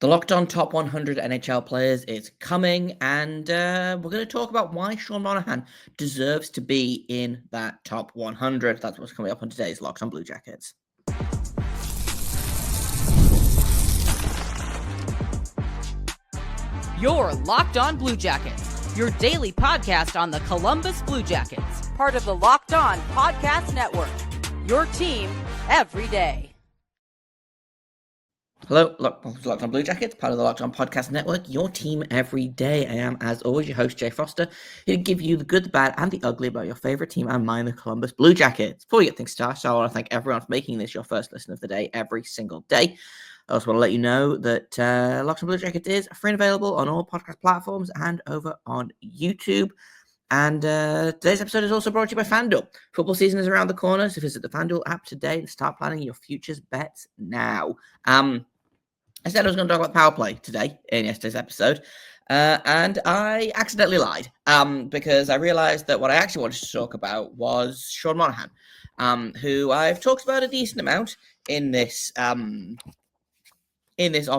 The Locked On Top 100 NHL Players is coming, and we're going to talk about why Sean Monahan deserves to be in that top 100. That's what's coming up on today's Locked On Blue Jackets. You're Locked On Blue Jackets, your daily podcast on the Columbus Blue Jackets, part of the Locked On Podcast Network, your team every day. Hello, Locked On Blue Jackets, part of the Locked On Podcast Network, your team every day. I am, as always, your host, Jay Foster, here to give you the good, the bad, and the ugly about your favorite team and mine, the Columbus Blue Jackets. Before we get things started, I want to thank everyone for making this your first listen of the day every single day. I also want to let you know that Locked On Blue Jackets is free and available on all podcast platforms and over on YouTube. And today's episode is also brought to you by FanDuel. Football season is around the corner, so visit the FanDuel app today and start planning your futures bets now. I said I was going to talk about power play today in yesterday's episode, and I accidentally lied because I realized that what I actually wanted to talk about was Sean Monahan, who I've talked about a decent amount in this off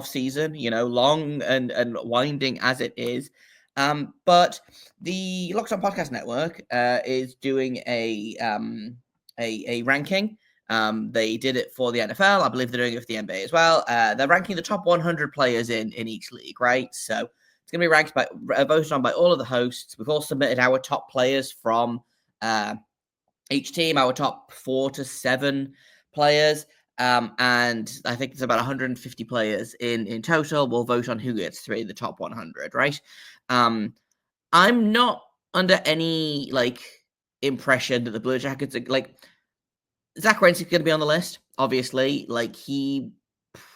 season, long and winding as it is. But the Locked On Podcast Network is doing a ranking. They did it for the NFL. I believe they're doing it for the NBA as well. They're ranking the top 100 players in each league, right? So it's going to be ranked voted on by all of the hosts. We've all submitted our top players from each team, our top 4 to 7 players. And I think it's about 150 players in total. We'll vote on who gets through the top 100, right? I'm not under any impression that the Blue Jackets are Zach Werenski's going to be on the list, obviously. He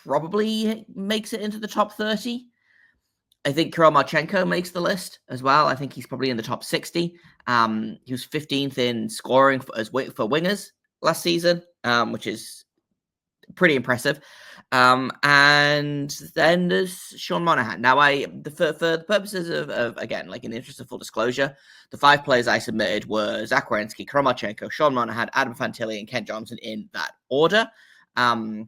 probably makes it into the top 30. I think Kirill Marchenko makes the list as well. I think he's probably in the top 60. He was 15th in scoring for wingers last season, which is pretty impressive. And then there's Sean Monahan. Now, for the purposes of again, in the interest of full disclosure, the 5 players I submitted were Zach Werenski, Kirill Marchenko, Sean Monahan, Adam Fantilli, and Kent Johnson in that order. I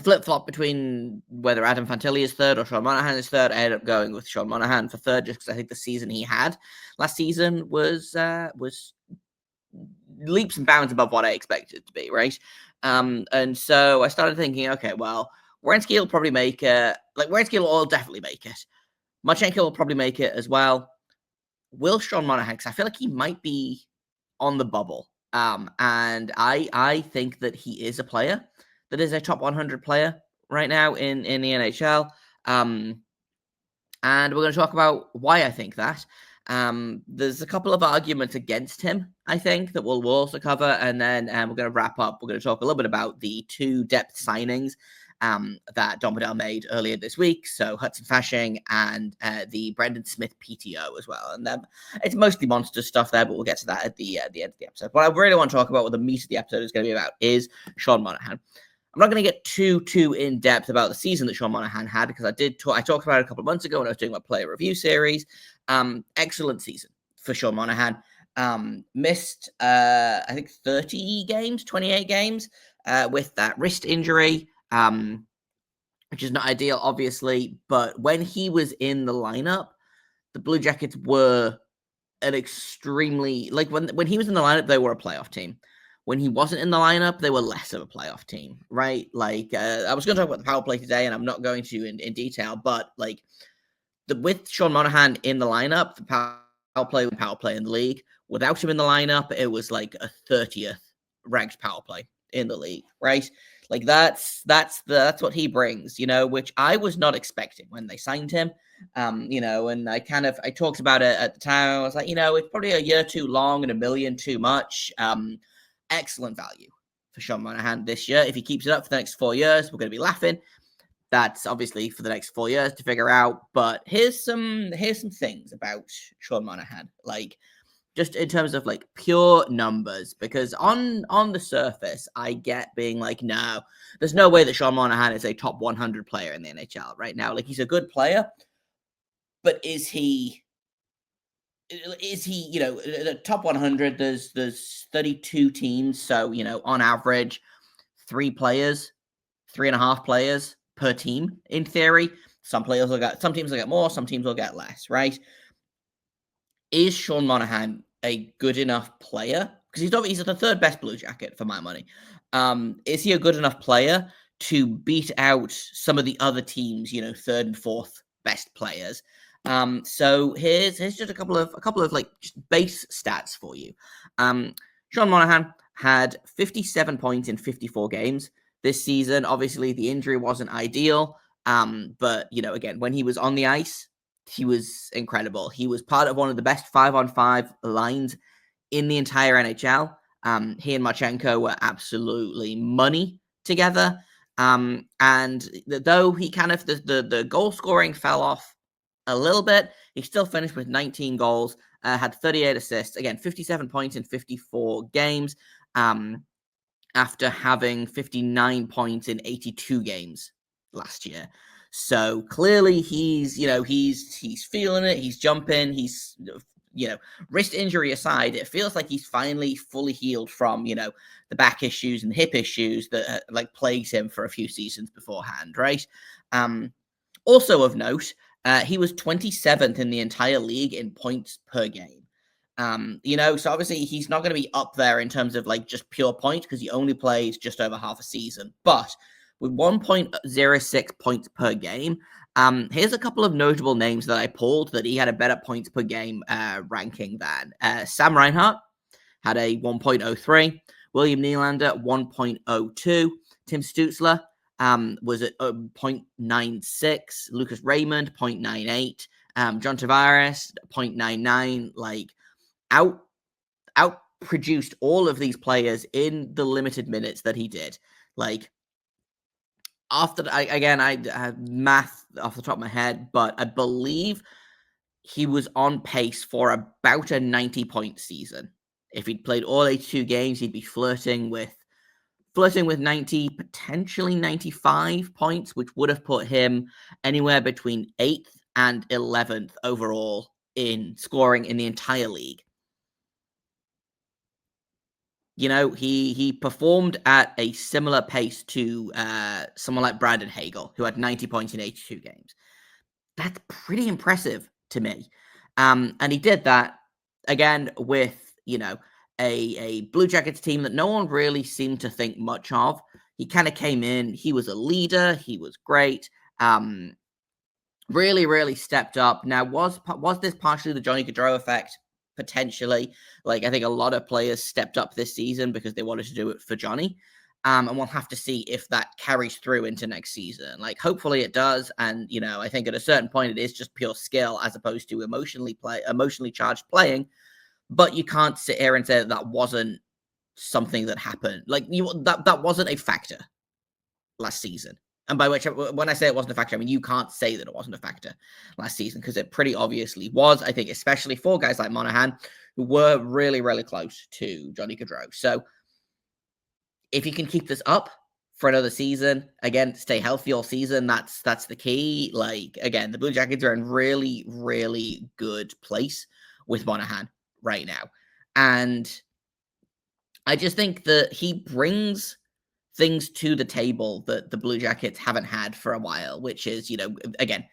flip-flop between whether Adam Fantilli is third or Sean Monahan is third. I ended up going with Sean Monahan for third just because I think the season he had last season was leaps and bounds above what I expected it to be, right? And so I started thinking, okay, well, Werenski will probably make it. Werenski will definitely make it. Marchenko will probably make it as well. Will Sean Monahan? Because I feel like he might be on the bubble. And I think that he is a player that is a top 100 player right now in the NHL. And we're going to talk about why I think that. There's a couple of arguments against him, I think, that we'll also cover, and then we're going to wrap up. We're going to talk a little bit about the 2 depth signings that Don Waddell made earlier this week. So Hudson Fasching and the Brendan Smith PTO as well. And it's mostly monster stuff there, but we'll get to that at the end of the episode. What I really want to talk about, what the meat of the episode is going to be about, is Sean Monahan. I'm not going to get too in depth about the season that Sean Monahan had, because I talked about it a couple of months ago when I was doing my player review series. Excellent season for Sean Monahan. Missed I think 28 games with that wrist injury, which is not ideal, obviously. But when he was in the lineup, the Blue Jackets were an extremely when he was in the lineup, they were a playoff team. When he wasn't in the lineup, they were less of a playoff team, right? I was going to talk about the power play today, and I'm not going to in detail, but with Sean Monahan in the lineup, the power play in the league. Without him in the lineup, it was a 30th ranked power play in the league, right? That's what he brings, which I was not expecting when they signed him. And I talked about it at the time. I was like, it's probably a year too long and $1 million too much. Excellent value for Sean Monahan this year. If he keeps it up for the next 4 years, we're going to be laughing. That's obviously for the next 4 years to figure out. But here's some things about Sean Monahan, just in terms of pure numbers, because on the surface, I get being no, there's no way that Sean Monahan is a top 100 player in the NHL right now. He's a good player, but is he the top 100? There's 32 teams, so on average, 3.5 players per team in theory. Some teams will get more, some teams will get less, right? Is Sean Monahan a good enough player? Because he's the third best Blue Jacket for my money. Is he a good enough player to beat out some of the other teams, third and fourth best players? So here's just a couple of like just base stats for you. Sean Monahan had 57 points in 54 games this season. Obviously, the injury wasn't ideal. But again, when he was on the ice, he was incredible. He was part of one of the best 5-on-5 lines in the entire NHL. He and Marchenko were absolutely money together. And though he kind of the goal scoring fell off a little bit, he still finished with 19 goals, had 38 assists, again 57 points in 54 games, after having 59 points in 82 games last year. So clearly he's feeling it, he's jumping, he's wrist injury aside, it feels like he's finally fully healed from the back issues and hip issues that like plagued him for a few seasons beforehand, right? Also of note, he was 27th in the entire league in points per game. So obviously he's not going to be up there in terms of like just pure points because he only plays just over half a season, but with 1.06 points per game, here's a couple of notable names that I pulled that he had a better points per game ranking than. Sam Reinhart had a 1.03, William Nylander 1.02, Tim Stützle was at 0.96, Lucas Raymond 0.98, John Tavares 0.99, like outproduced all of these players in the limited minutes that he did. Like, I had math off the top of my head, but I believe he was on pace for about a 90-point season. If he'd played all 82 games, he'd be flirting with 90, potentially 95 points, which would have put him anywhere between 8th and 11th overall in scoring in the entire league. He performed at a similar pace to someone like Brandon Hagel, who had 90 points in 82 games. That's pretty impressive to me. And he did that, again, with, a Blue Jackets team that no one really seemed to think much of. He kind of came in. He was a leader. He was great. Really, really stepped up. Now, was this partially the Johnny Gaudreau effect? Potentially. Like, I think a lot of players stepped up this season because they wanted to do it for Johnny. And we'll have to see if that carries through into next season. Like, hopefully it does. And, I think at a certain point it is just pure skill as opposed to emotionally charged playing. But you can't sit here and say that wasn't something that happened. Like, that wasn't a factor last season. And by which, when I say it wasn't a factor, I mean, you can't say that it wasn't a factor last season because it pretty obviously was, I think, especially for guys like Monahan, who were really, really close to Johnny Gaudreau. So if you can keep this up for another season, again, stay healthy all season, that's the key. Like, again, the Blue Jackets are in really, really good place with Monahan right now. And I just think that he brings things to the table that the Blue Jackets haven't had for a while, which is, again,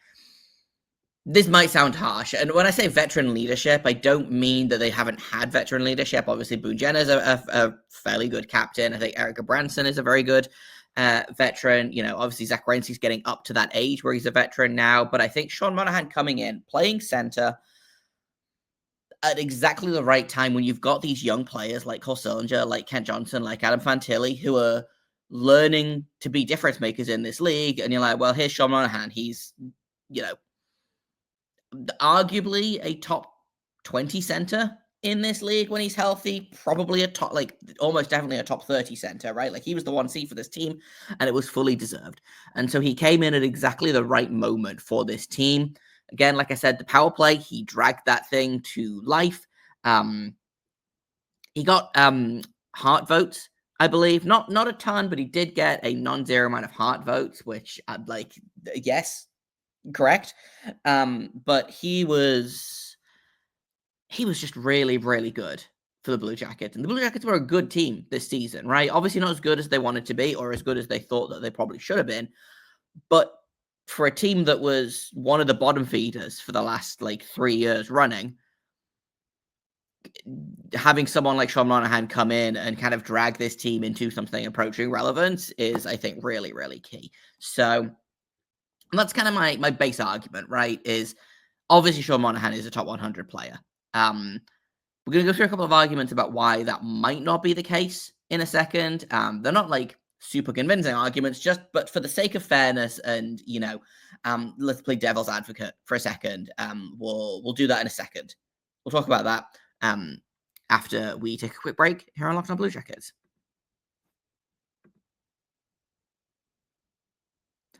this might sound harsh. And when I say veteran leadership, I don't mean that they haven't had veteran leadership. Obviously, Boone Jenner's a fairly good captain. I think Erica Branson is a very good veteran. Obviously, Zach Werenski's getting up to that age where he's a veteran now. But I think Sean Monahan coming in, playing center at exactly the right time when you've got these young players like Cole Sillinger, like Kent Johnson, like Adam Fantilli, who are learning to be difference makers in this league. And you're like, well, here's Sean Monahan. He's, arguably a top 20 center in this league when he's healthy, probably a top, like almost definitely a top 30 center, right? Like he was the 1C for this team and it was fully deserved. And so he came in at exactly the right moment for this team. Again, like I said, the power play, he dragged that thing to life. He got heart votes, I believe. Not a ton, but he did get a non-zero amount of heart votes, which I'd like, yes, correct. But he was just really, really good for the Blue Jackets. And the Blue Jackets were a good team this season, right? Obviously not as good as they wanted to be or as good as they thought that they probably should have been. But for a team that was one of the bottom feeders for the last 3 years running, having someone like Sean Monahan come in and kind of drag this team into something approaching relevance is, I think, really, really key. So that's kind of my base argument, right? Is obviously Sean Monahan is a top 100 player. We're going to go through a couple of arguments about why that might not be the case in a second. They're not super convincing arguments, but for the sake of fairness and, let's play devil's advocate for a second. We'll do that in a second. We'll talk about that after we take a quick break here on Locked On Blue Jackets.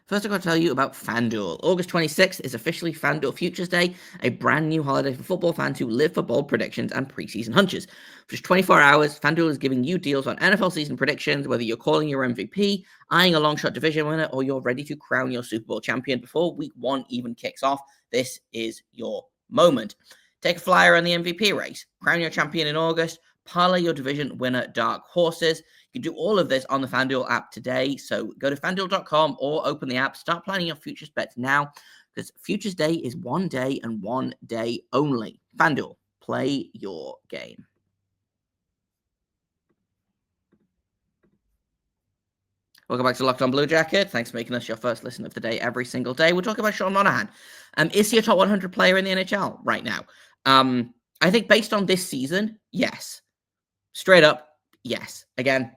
First, I've got to tell you about FanDuel. August 26th is officially FanDuel Futures Day, a brand new holiday for football fans who live for bold predictions and preseason hunches. For just 24 hours, FanDuel is giving you deals on NFL season predictions, whether you're calling your MVP, eyeing a long-shot division winner, or you're ready to crown your Super Bowl champion before Week 1 even kicks off. This is your moment. Take a flyer on the MVP race, crown your champion in August, parlay your division winner dark horses. You can do all of this on the FanDuel app today. So go to FanDuel.com or open the app. Start planning your futures bets now because Futures Day is one day and one day only. FanDuel, play your game. Welcome back to Locked On Blue Jacket. Thanks for making us your first listen of the day every single day. We're talking about Sean Monahan. Is he a top 100 player in the NHL right now? I think based on this season, yes. Straight up, yes. Again,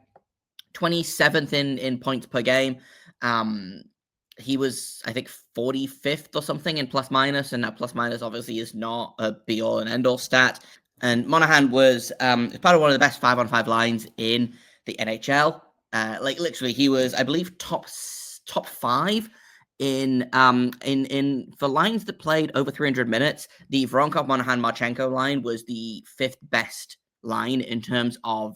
27th in points per game. He was, I think, 45th or something in plus minus, and that plus minus obviously is not a be all and end all stat. And Monahan was part of one of the best 5-on-5 lines in the NHL. Literally, he was, I believe, top 5 in for lines that played over 300 minutes. The Voronkov Monahan Marchenko line was the 5th best line in terms of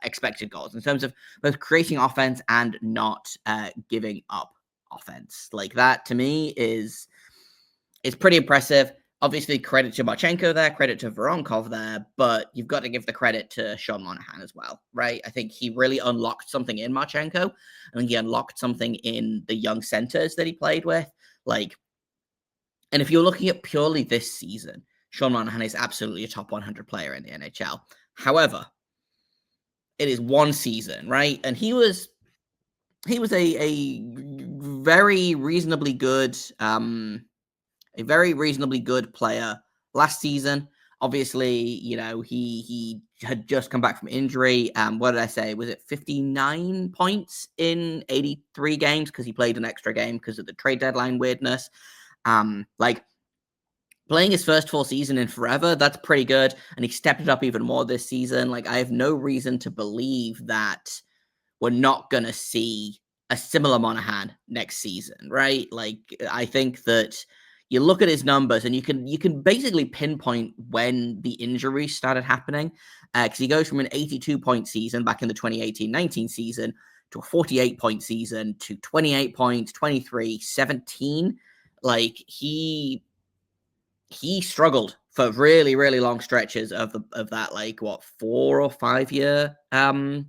expected goals, in terms of both creating offense and not giving up offense. That to me is pretty impressive. Obviously, credit to Marchenko there, credit to Voronkov there, but you've got to give the credit to Sean Monahan as well, right? I think he really unlocked something in Marchenko. I think he unlocked something in the young centers that he played with. And if you're looking at purely this season, Sean Monahan is absolutely a top 100 player in the NHL. However, it is one season, right? And he was a very reasonably good player last season. Obviously, he had just come back from injury. What did I say? Was it 59 points in 83 games because he played an extra game because of the trade deadline weirdness? Playing his first full season in forever, that's pretty good. And he stepped it up even more this season. I have no reason to believe that we're not going to see a similar Monahan next season, right? I think that you look at his numbers and you can basically pinpoint when the injuries started happening. Because he goes from an 82-point season back in the 2018-19 season to a 48-point season to 28 points, 23, 17. He struggled for really, really long stretches of that 4 or 5 year 4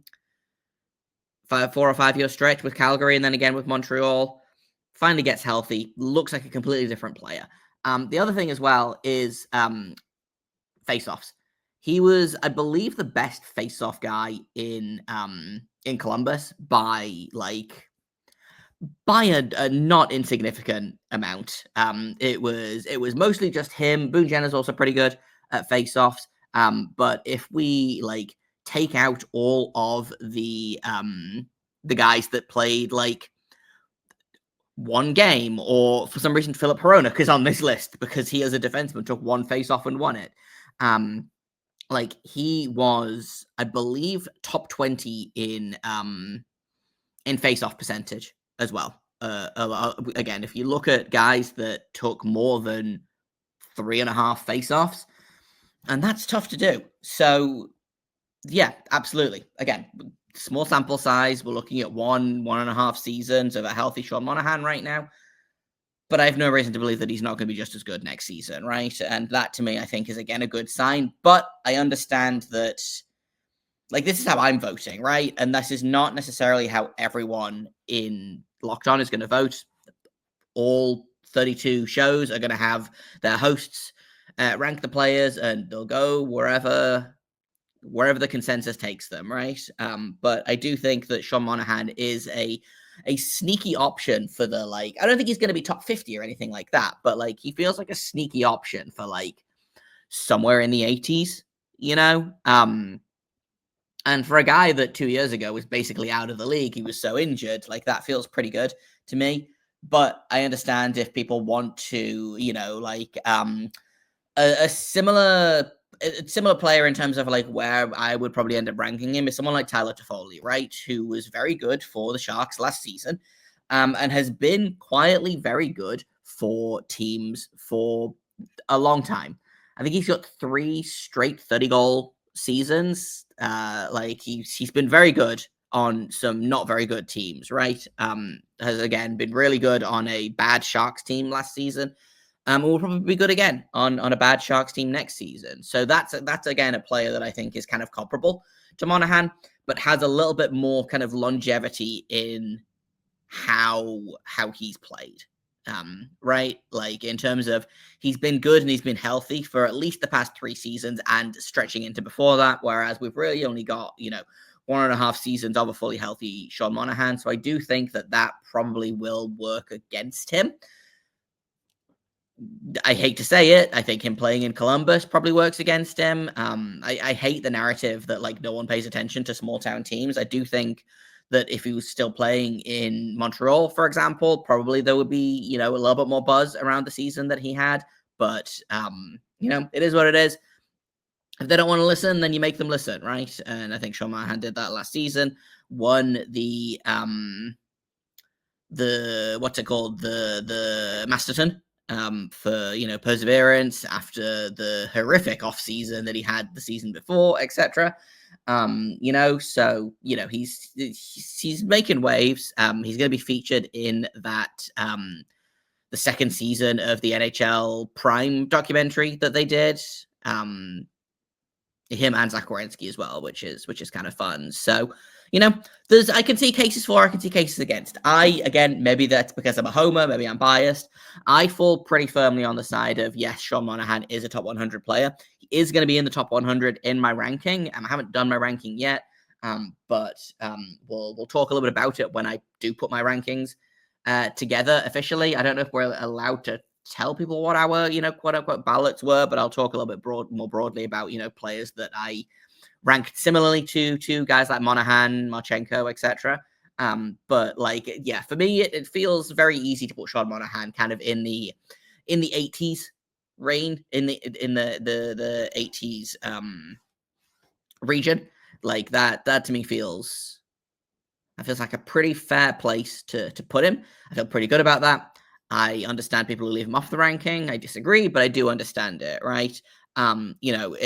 or 5 year stretch with Calgary and then again with Montreal. Finally gets healthy, looks like a completely different player. The other thing as well is face-offs. He was, I believe, the best face-off guy in Columbus by a not insignificant amount. It was mostly just him. Boone Jenner's also pretty good at face-offs. But if we take out all of the guys that played one game, or for some reason Philip Hronek is on this list because he as a defenseman took one face-off and won it. He was, I believe, top 20 in face-off percentage as well. Again, if you look at guys that took more than 3.5 face-offs, and that's tough to do. So, yeah, absolutely. Again, small sample size. We're looking at 1.5 seasons of a healthy Sean Monahan right now. But I have no reason to believe that he's not going to be just as good next season, right? And that, to me, I think is, again, a good sign. But I understand that, this is how I'm voting, right? And this is not necessarily how everyone in Locked On is going to vote. all 32 shows are going to have their hosts rank the players, and they'll go wherever the consensus takes them, right? But I do think that Sean Monahan is a sneaky option for the, like, I don't think he's going to be top 50 or anything like that, but like he feels like a sneaky option for like somewhere in the 80s, you know? And for a guy that 2 years ago was basically out of the league, he was so injured, like that feels pretty good to me. But I understand if people want to, you know, like a similar player in terms of like where I would probably end up ranking him is someone like Tyler Toffoli, right? Who was very good for the Sharks last season, and has been quietly very good for teams for a long time. I think he's got 3 straight 30-goal seasons. Like he's been very good on some not very good teams, right? Has again been really good on a bad Sharks team last season. Will probably be good again on a bad Sharks team next season. So that's again a player that I think is kind of comparable to Monahan, but has a little bit more kind of longevity in how he's played. Right? Like in terms of he's been good and he's been healthy for at least the past 3 seasons and stretching into before that, whereas we've really only got, you know, 1.5 seasons of a fully healthy Sean Monahan. So I do think that probably will work against him. I hate to say it. I think him playing in Columbus probably works against him. I hate the narrative that like no one pays attention to small town teams. I do think that if he was still playing in Montreal, for example, probably there would be, you know, a little bit more buzz around the season that he had. But, you know, it is what it is. If they don't want to listen, then you make them listen, right? And I think Sean Monahan did that last season. Won the what's it called? The Masterton. For, you know, perseverance after the horrific off season that he had the season before, etc. You know, so you know he's making waves. He's going to be featured in that the second season of the NHL Prime documentary that they did. Him and Zach Werenski as well, which is kind of fun. So, you know, I can see cases for, I can see cases against. Again, maybe that's because I'm a homer, maybe I'm biased. I fall pretty firmly on the side of, yes, Sean Monahan is a top 100 player. He is going to be in the top 100 in my ranking. I haven't done my ranking yet, but we'll talk a little bit about it when I do put my rankings together officially. I don't know if we're allowed to tell people what our, you know, quote unquote ballots were, but I'll talk a little bit more broadly about, you know, players that I ranked similarly to guys like Monahan, Marchenko, etc. But like, yeah, for me, it feels very easy to put Sean Monahan kind of in the 80s range, in the 80s region. Like that to me feels like a pretty fair place to put him. I feel pretty good about that. I understand people who leave him off the ranking. I disagree, but I do understand it, right? You know,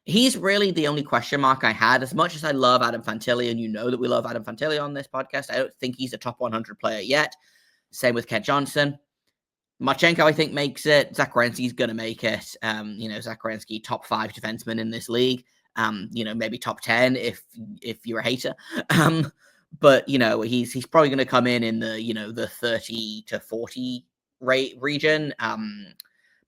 he's really the only question mark I had. As much as I love Adam Fantilli, and you know that we love Adam Fantilli on this podcast, I don't think he's a top 100 player yet. Same with Kent Johnson. Marchenko, I think, makes it. Zach Werenski's going to make it. You know, Zach Werenski, top 5 defenseman in this league. You know, maybe top 10 if you're a hater. But, you know, he's probably going to come in the, you know, the 30 to 40 rate region.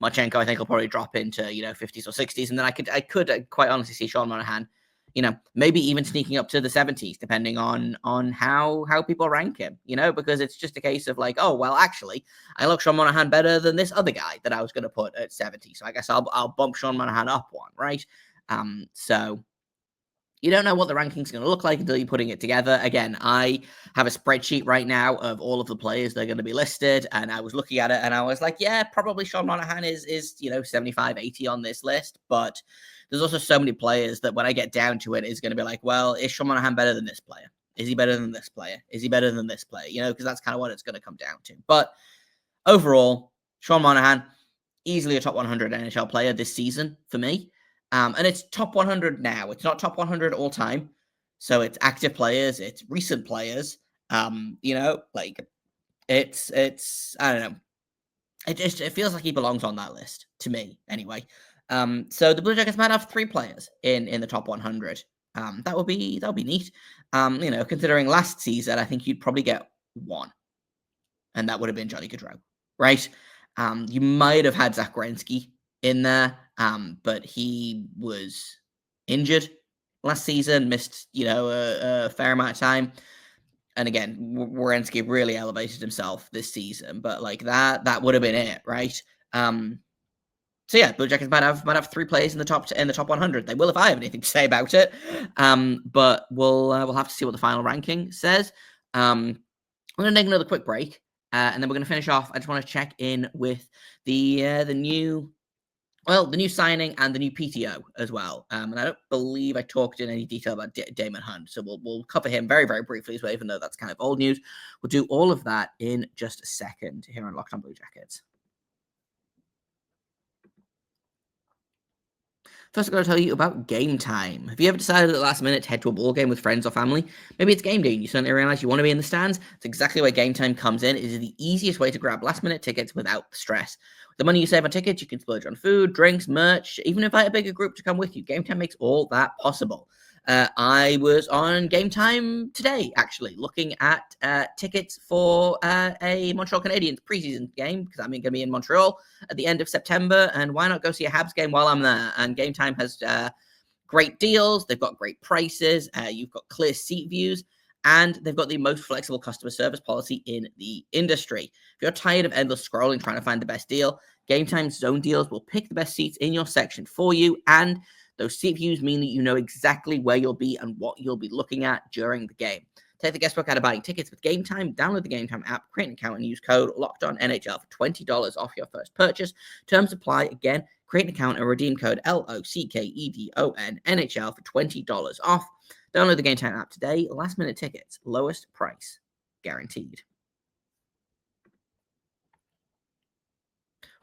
Marchenko, I think, will probably drop into, you know, 50s or 60s. And then I could quite honestly see Sean Monahan, you know, maybe even sneaking up to the 70s, depending on how people rank him, you know, because it's just a case of like, oh, well, actually, I like Sean Monahan better than this other guy that I was going to put at 70. So I guess I'll bump Sean Monahan up one, right? So you don't know what the rankings are going to look like until you're putting it together. Again, I have a spreadsheet right now of all of the players that are going to be listed, and I was looking at it, and I was like, yeah, probably Sean Monahan is you know, 75, 80 on this list, but there's also so many players that when I get down to it, is going to be like, well, is Sean Monahan better than this player? Is he better than this player? Is he better than this player? You know, because that's kind of what it's going to come down to. But overall, Sean Monahan, easily a top 100 NHL player this season for me. And it's top 100 now. It's not top 100 all time. So it's active players. It's recent players. You know, like it's, I don't know. It feels like he belongs on that list to me anyway. So the Blue Jackets might have 3 players in the top 100. That would be neat. You know, considering last season, I think you'd probably get 1. and that would have been Johnny Gaudreau, right? You might have had Zach Werenski in there, but he was injured last season, missed, a fair amount of time. And again, Werenski really elevated himself this season, but like that would have been it, right? So yeah, Blue Jackets might have 3 players in the top 100. They will if I have anything to say about it. But we'll have to see what the final ranking says. I'm going to take another quick break, and then we're going to finish off. I just want to check in with the new signing and the new PTO as well. And I don't believe I talked in any detail about Damon Hunt, so we'll cover him very, very briefly as well, even though that's kind of old news. We'll do all of that in just a second here on Locked On Blue Jackets. First, I've got to tell you about Game Time. Have you ever decided at the last minute to head to a ball game with friends or family? Maybe it's game day and you suddenly realize you want to be in the stands. It's exactly where Game Time comes in. It is the easiest way to grab last-minute tickets without the stress. With the money you save on tickets, you can splurge on food, drinks, merch, even invite a bigger group to come with you. Game Time makes all that possible. I was on Game Time today, actually, looking at tickets for a Montreal Canadiens preseason game, because I'm going to be in Montreal at the end of September, and why not go see a Habs game while I'm there? And Game Time has great deals. They've got great prices. You've got clear seat views, and they've got the most flexible customer service policy in the industry. If you're tired of endless scrolling trying to find the best deal, Game Time's zone deals will pick the best seats in your section for you, and those seat views mean that you know exactly where you'll be and what you'll be looking at during the game. Take the guesswork out of buying tickets with Game Time. Download the Game Time app, create an account, and use code LOCKEDONNHL for $20 off your first purchase. Terms apply. Again, create an account and redeem code LOCKEDONNHL for $20 off. Download the Game Time app today. Last-minute tickets, lowest price guaranteed.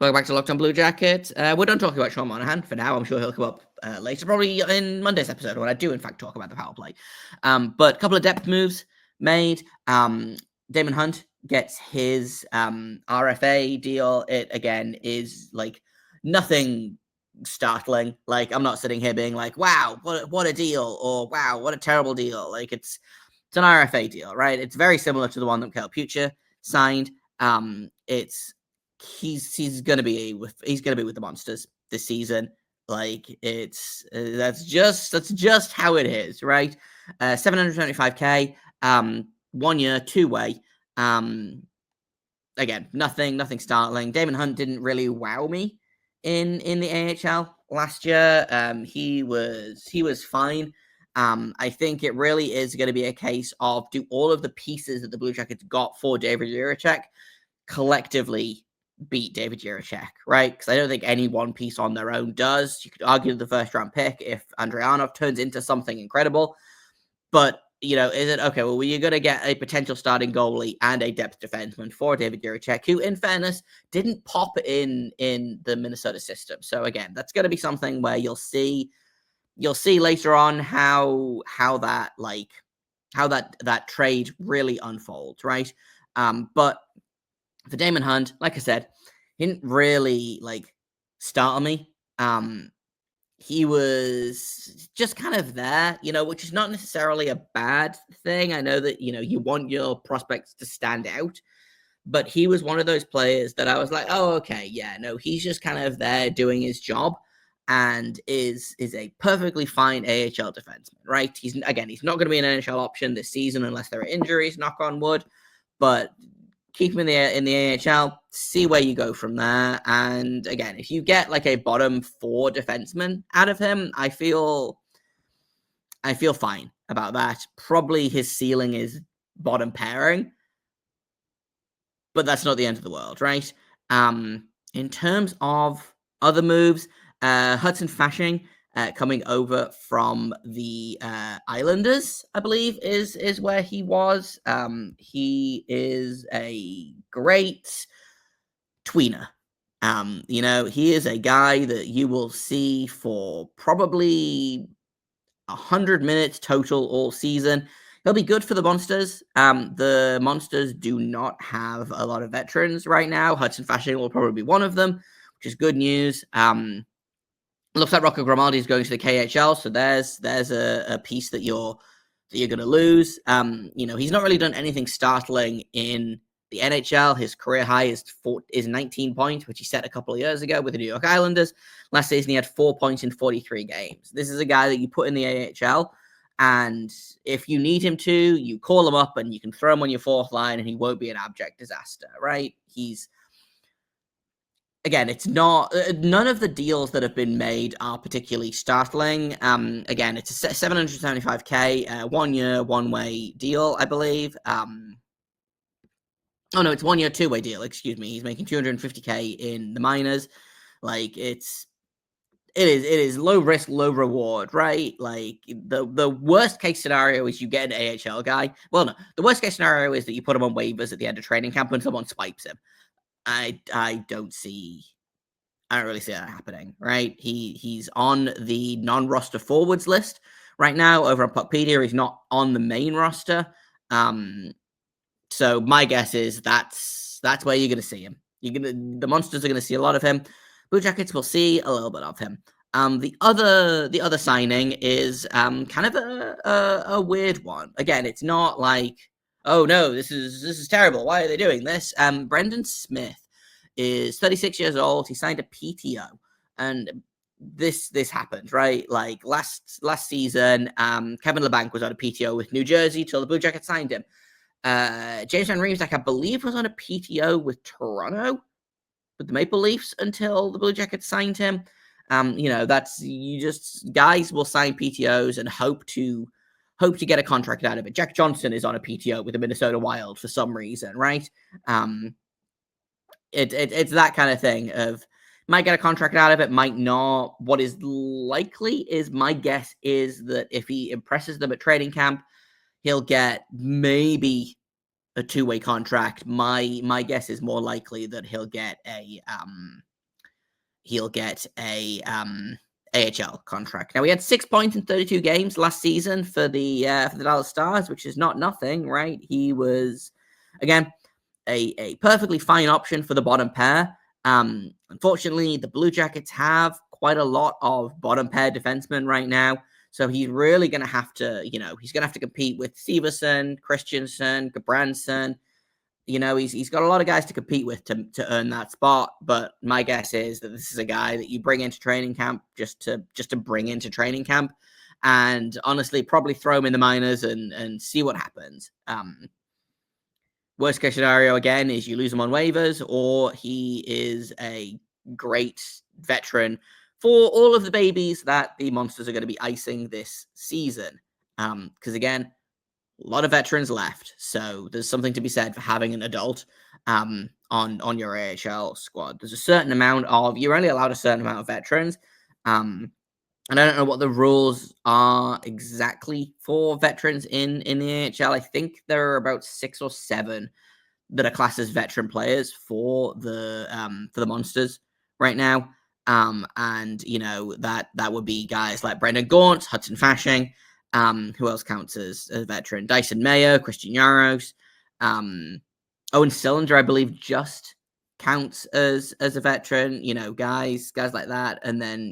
Welcome back to Locked On Blue Jackets. We're done talking about Sean Monahan for now. I'm sure he'll come up later, probably in Monday's episode, when I do, in fact, talk about the power play. But a couple of depth moves made. Damon Hunt gets his RFA deal. It, again, is, like, nothing startling. Like, I'm not sitting here being like, wow, what a deal, or wow, what a terrible deal. Like, it's an RFA deal, right? It's very similar to the one that Mikhail Pucha signed. He's gonna be with the Monsters this season. Like, it's that's just how it is, right? $775K, 1 year, 2-way. Again, nothing startling. Damon Hunt didn't really wow me in the AHL last year. He was fine. I think it really is going to be a case of, do all of the pieces that the Blue Jackets got for David Jiricek collectively beat David Jiricek, right? Because I don't think any one piece on their own does. You could argue the first round pick if Andrianov turns into something incredible, but is it okay? Well, you're going to get a potential starting goalie and a depth defenseman for David Jiricek, who, in fairness, didn't pop in the Minnesota system. So again, that's going to be something where you'll see later on how that trade really unfolds, right? But for Damon Hunt, like I said, he didn't really startle me. He was just kind of there, which is not necessarily a bad thing. I know that, you want your prospects to stand out, but he was one of those players that I was like, oh, okay, yeah, no, he's just kind of there doing his job and is a perfectly fine AHL defenseman, right? He's not going to be an NHL option this season unless there are injuries, knock on wood, but keep him in the AHL, see where you go from there. And again, if you get like a bottom 4 defenseman out of him, I feel fine about that. Probably his ceiling is bottom pairing, but that's not the end of the world, right? In terms of other moves, Hudson Fasching coming over from the Islanders, I believe, is where he was. He is a great tweener. He is a guy that you will see for probably 100 minutes total all season. He'll be good for the Monsters. The Monsters do not have a lot of veterans right now. Hudson Fasching will probably be one of them, which is good news. Looks like Rocco Grimaldi is going to the KHL, so there's a piece that you're going to lose. He's not really done anything startling in the NHL, his career high is 19 points, which he set a couple of years ago with the New York Islanders. Last season, he had 4 points in 43 games. This is a guy that you put in the AHL, and if you need him to, you call him up and you can throw him on your fourth line, and he won't be an abject disaster, right? Again, it's not, none of the deals that have been made are particularly startling. Again, it's a $775K, 1 year, one-way deal, I believe. Oh no, it's 1 year, two-way deal. Excuse me. He's making $250K in the minors. Like it is low risk, low reward, right? Like the worst case scenario is you get an AHL guy. Well, no, the worst case scenario is that you put him on waivers at the end of training camp and someone swipes him. I don't really see that happening, right? He's on the non-roster forwards list right now over on Puckpedia. He's not on the main roster. So my guess is that's where you're going to see him. The Monsters are going to see a lot of him. Blue Jackets will see a little bit of him. The other signing is kind of a weird one. Again, it's not like, oh no, this is terrible. Why are they doing this? Brendan Smith is 36 years old. He signed a PTO, and this happened, right? Like last season, Kevin LeBanc was on a PTO with New Jersey till the Blue Jackets signed him. James Van Riemsdyk, I believe, was on a PTO with Toronto, with the Maple Leafs until the Blue Jackets signed him. Guys will sign PTOs and hope to get a contract out of it. Jack Johnson is on a PTO with the Minnesota Wild for some reason, right? It's that kind of thing of might get a contract out of it, might not. What is likely is my guess is that if he impresses them at training camp, he'll get maybe a two-way contract. My guess is more likely that he'll get a AHL contract. Now, he had 6 points in 32 games last season for the Dallas Stars, which is not nothing, right? He was, again, a perfectly fine option for the bottom pair. Unfortunately, the Blue Jackets have quite a lot of bottom pair defensemen right now. So he's really going to have to, he's going to have to compete with Severson, Christensen, Gabranson. He's got a lot of guys to compete with to earn that spot. But my guess is that this is a guy that you bring into training camp just to bring into training camp, and honestly, probably throw him in the minors and see what happens. Worst case scenario again is you lose him on waivers, or he is a great veteran for all of the babies that the Monsters are going to be icing this season. Because again, a lot of veterans left, so there's something to be said for having an adult on your AHL squad. There's a certain amount of, you're only allowed a certain amount of veterans. And I don't know what the rules are exactly for veterans in the AHL. I think there are about 6 or 7 that are classed as veteran players for the Monsters right now. And that would be guys like Brendan Gaunce, Hudson Fasching. Who else counts as a veteran? Dyson Mayo, Christian Yaros, Owen Cylinder, I believe, just counts as a veteran. Guys like that, and then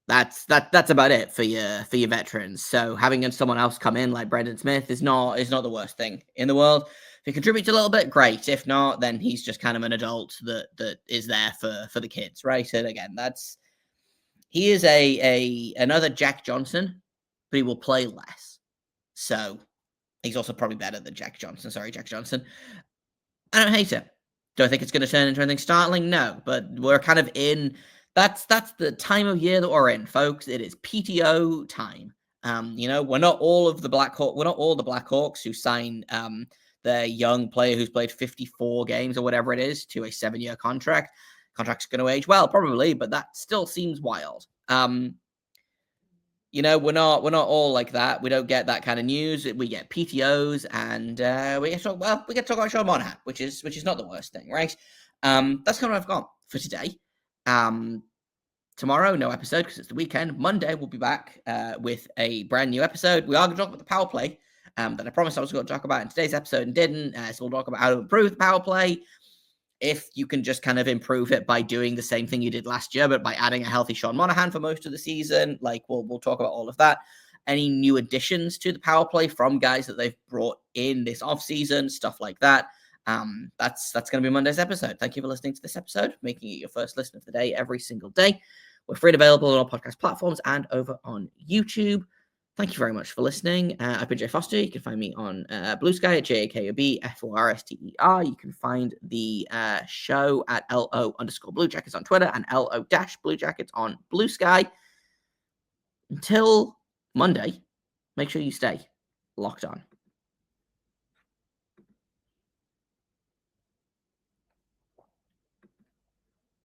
that's about it for your veterans. So having someone else come in like Brendan Smith is not the worst thing in the world. If he contributes a little bit, great. If not, then he's just kind of an adult that is there for the kids, right? And again, he is another Jack Johnson, but he will play less. So he's also probably better than Jack Johnson. Sorry, Jack Johnson. I don't hate it. Do I think it's going to turn into anything startling? No, but we're kind of in. That's the time of year that we're in, folks. It is PTO time. We're not all the Blackhawks who sign their young player who's played 54 games or whatever it is to a 7-year contract. Contract's going to age well, probably, but that still seems wild. We're not all like that. We don't get that kind of news. We get PTOs, and we get to talk about Sean Monahan, which is not the worst thing, right? That's kind of what I've got for today. Tomorrow, no episode because it's the weekend. Monday, we'll be back with a brand new episode. We are going to talk about the power play that I promised I was going to talk about in today's episode and didn't. So we'll talk about how to improve the power play. If you can just kind of improve it by doing the same thing you did last year, but by adding a healthy Sean Monahan for most of the season, we'll talk about all of that. any new additions to the power play from guys that they've brought in this offseason, stuff like that. That's going to be Monday's episode. Thank you for listening to this episode, making it your first listen of the day every single day. We're free and available on all podcast platforms and over on YouTube. Thank you very much for listening. I've been Jay Foster. You can find me on Blue Sky at JAKOBFORSTER. You can find the show at LO_Blue Jackets on Twitter and LO-Blue Jackets on Blue Sky. Until Monday, make sure you stay locked on.